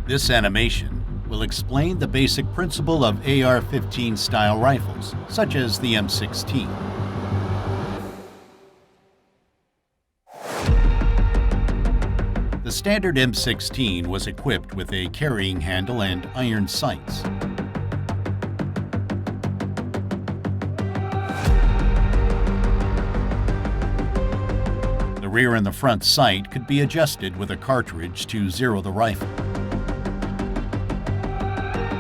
This animation will explain the basic principle of AR-15 style rifles, such as the M16. The standard M16 was equipped with a carrying handle and iron sights. The rear and the front sight could be adjusted with a cartridge to zero the rifle.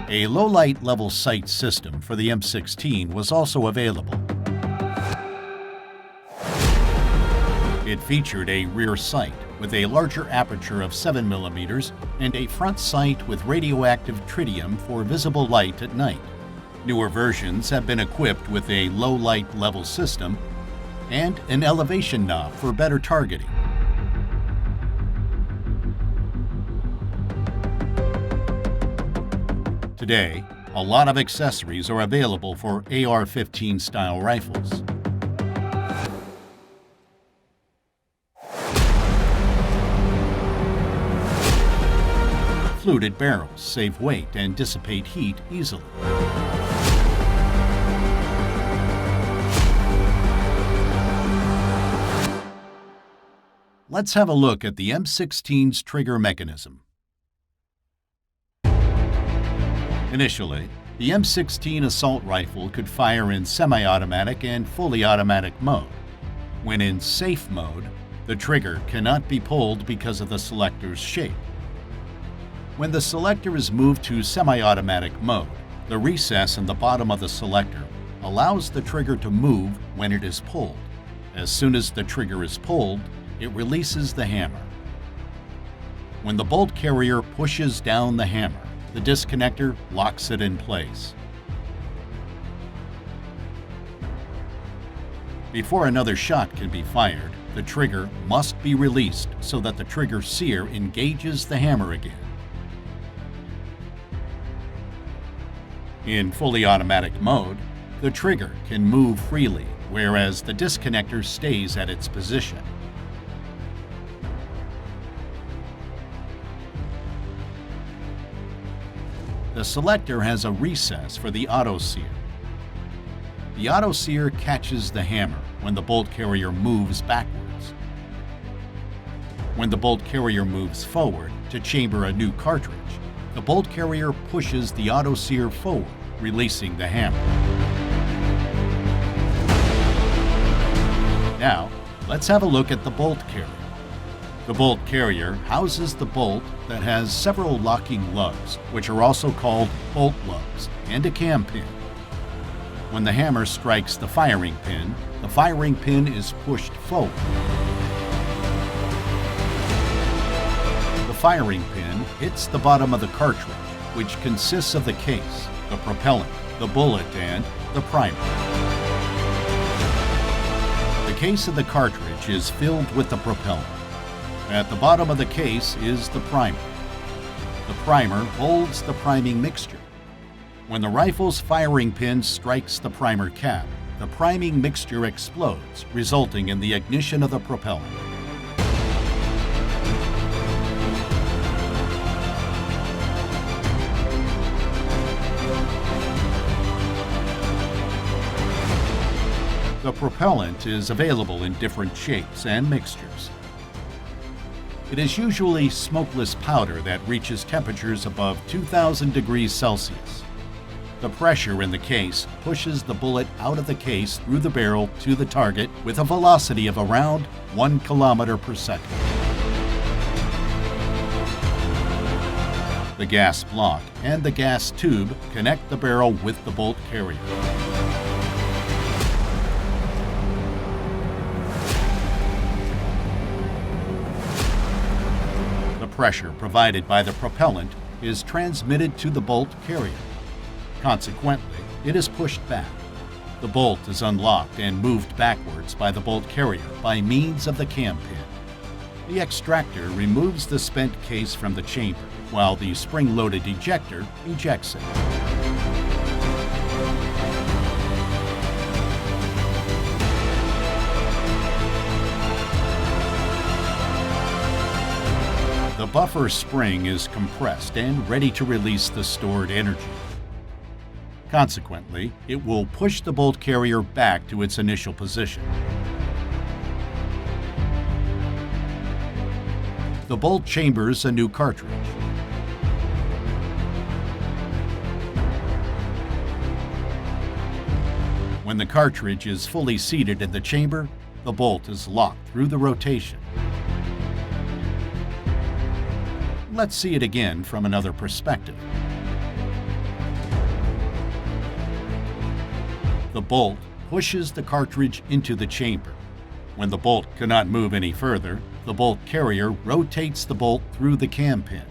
A low-light level sight system for the M16 was also available. It featured a rear sight with a larger aperture of 7mm and a front sight with radioactive tritium for visible light at night. Newer versions have been equipped with a low-light level system and an elevation knob for better targeting. Today, a lot of accessories are available for AR-15 style rifles. Fluted barrels save weight and dissipate heat easily. Let's have a look at the M16's trigger mechanism. Initially, the M16 assault rifle could fire in semi-automatic and fully automatic mode. When in safe mode, the trigger cannot be pulled because of the selector's shape. When the selector is moved to semi-automatic mode, the recess in the bottom of the selector allows the trigger to move when it is pulled. As soon as the trigger is pulled, it releases the hammer. When the bolt carrier pushes down the hammer, the disconnector locks it in place. Before another shot can be fired, the trigger must be released so that the trigger sear engages the hammer again. In fully automatic mode, the trigger can move freely, whereas the disconnector stays at its position. The selector has a recess for the auto sear. The auto sear catches the hammer when the bolt carrier moves backwards. When the bolt carrier moves forward to chamber a new cartridge, the bolt carrier pushes the auto sear forward, releasing the hammer. Now, let's have a look at the bolt carrier. The bolt carrier houses the bolt that has several locking lugs, which are also called bolt lugs, and a cam pin. When the hammer strikes the firing pin is pushed forward. The firing pin hits the bottom of the cartridge, which consists of the case, the propellant, the bullet, and the primer. The case of the cartridge is filled with the propellant. At the bottom of the case is the primer. The primer holds the priming mixture. When the rifle's firing pin strikes the primer cap, the priming mixture explodes, resulting in the ignition of the propellant. The propellant is available in different shapes and mixtures. It is usually smokeless powder that reaches temperatures above 2,000 degrees Celsius. The pressure in the case pushes the bullet out of the case through the barrel to the target with a velocity of around 1 kilometer per second. The gas block and the gas tube connect the barrel with the bolt carrier. Pressure provided by the propellant is transmitted to the bolt carrier. Consequently, it is pushed back. The bolt is unlocked and moved backwards by the bolt carrier by means of the cam pin. The extractor removes the spent case from the chamber, while the spring-loaded ejector ejects it. The the buffer spring is compressed and ready to release the stored energy. Consequently, it will push the bolt carrier back to its initial position. The bolt chambers a new cartridge. When the cartridge is fully seated in the chamber, the bolt is locked through the rotation. Let's see it again from another perspective. The bolt pushes the cartridge into the chamber. When the bolt cannot move any further, the bolt carrier rotates the bolt through the cam pin.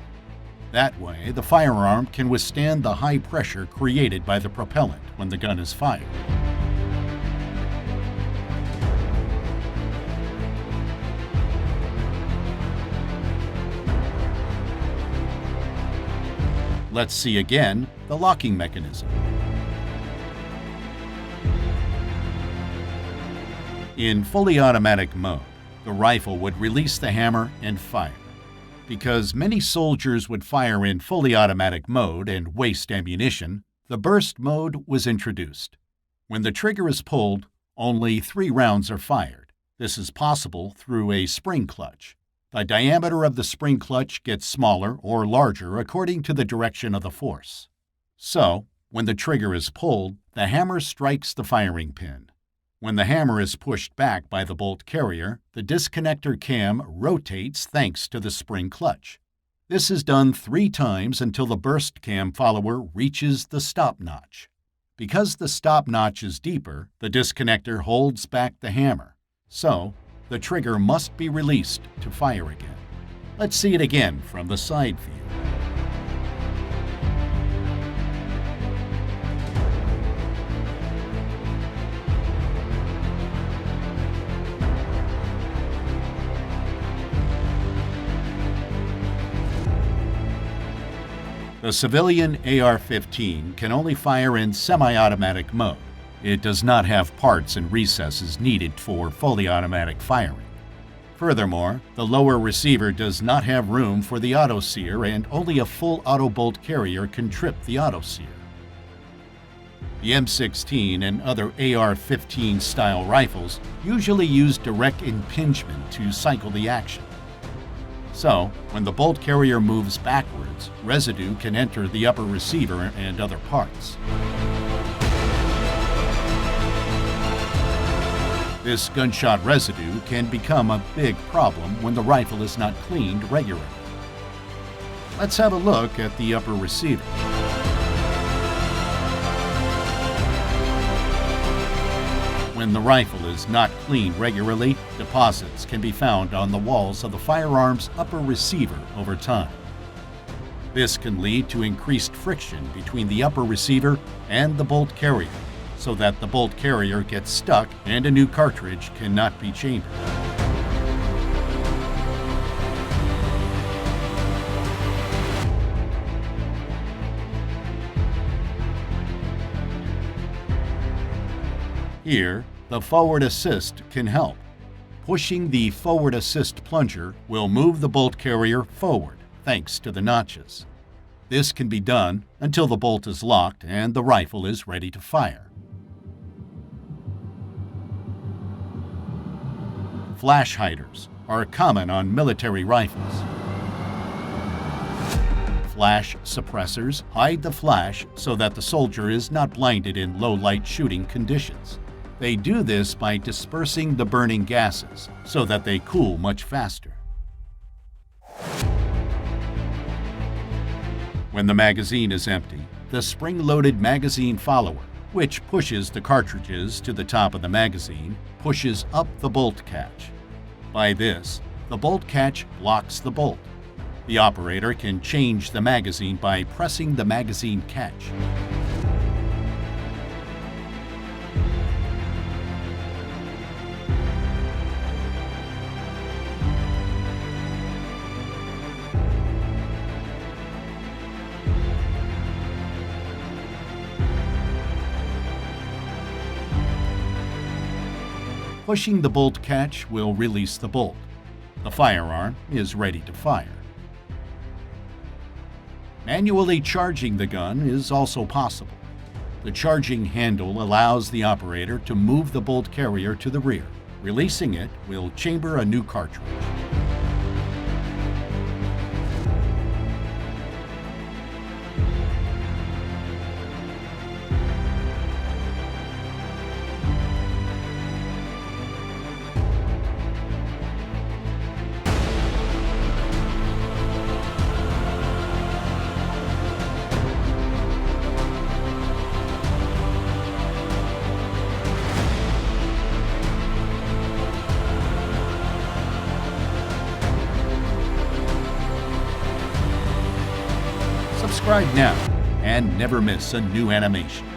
That way, the firearm can withstand the high pressure created by the propellant when the gun is fired. Let's see again the locking mechanism. In fully automatic mode, the rifle would release the hammer and fire. Because many soldiers would fire in fully automatic mode and waste ammunition, the burst mode was introduced. When the trigger is pulled, only 3 rounds are fired. This is possible through a spring clutch. The diameter of the spring clutch gets smaller or larger according to the direction of the force. So, when the trigger is pulled, the hammer strikes the firing pin. When the hammer is pushed back by the bolt carrier, the disconnector cam rotates thanks to the spring clutch. This is done 3 times until the burst cam follower reaches the stop notch. Because the stop notch is deeper, the disconnector holds back the hammer. So, the trigger must be released to fire again. Let's see it again from the side view. The civilian AR15 can only fire in semi-automatic mode. It does not have parts and recesses needed for fully automatic firing. Furthermore, the lower receiver does not have room for the auto-sear, and only a full auto bolt carrier can trip the auto-sear. The M16 and other AR15 style rifles usually use direct impingement to cycle the action. So, when the bolt carrier moves backwards, residue can enter the upper receiver and other parts. This gunshot residue can become a big problem when the rifle is not cleaned regularly. Let's have a look at the upper receiver. When the rifle is not cleaned regularly, deposits can be found on the walls of the firearm's upper receiver over time. This can lead to increased friction between the upper receiver and the bolt carrier, so that the bolt carrier gets stuck and a new cartridge cannot be chambered. Here, the forward assist can help. Pushing the forward assist plunger will move the bolt carrier forward, thanks to the notches. This can be done until the bolt is locked and the rifle is ready to fire. Flash hiders are common on military rifles. Flash suppressors hide the flash so that the soldier is not blinded in low-light shooting conditions. They do this by dispersing the burning gases so that they cool much faster. When the magazine is empty, the spring-loaded magazine follower, which pushes the cartridges to the top of the magazine, pushes up the bolt catch. By this, the bolt catch locks the bolt. The operator can change the magazine by pressing the magazine catch. Pushing the bolt catch will release the bolt. The firearm is ready to fire. Manually charging the gun is also possible. The charging handle allows the operator to move the bolt carrier to the rear. Releasing it will chamber a new cartridge. Subscribe now and never miss a new animation.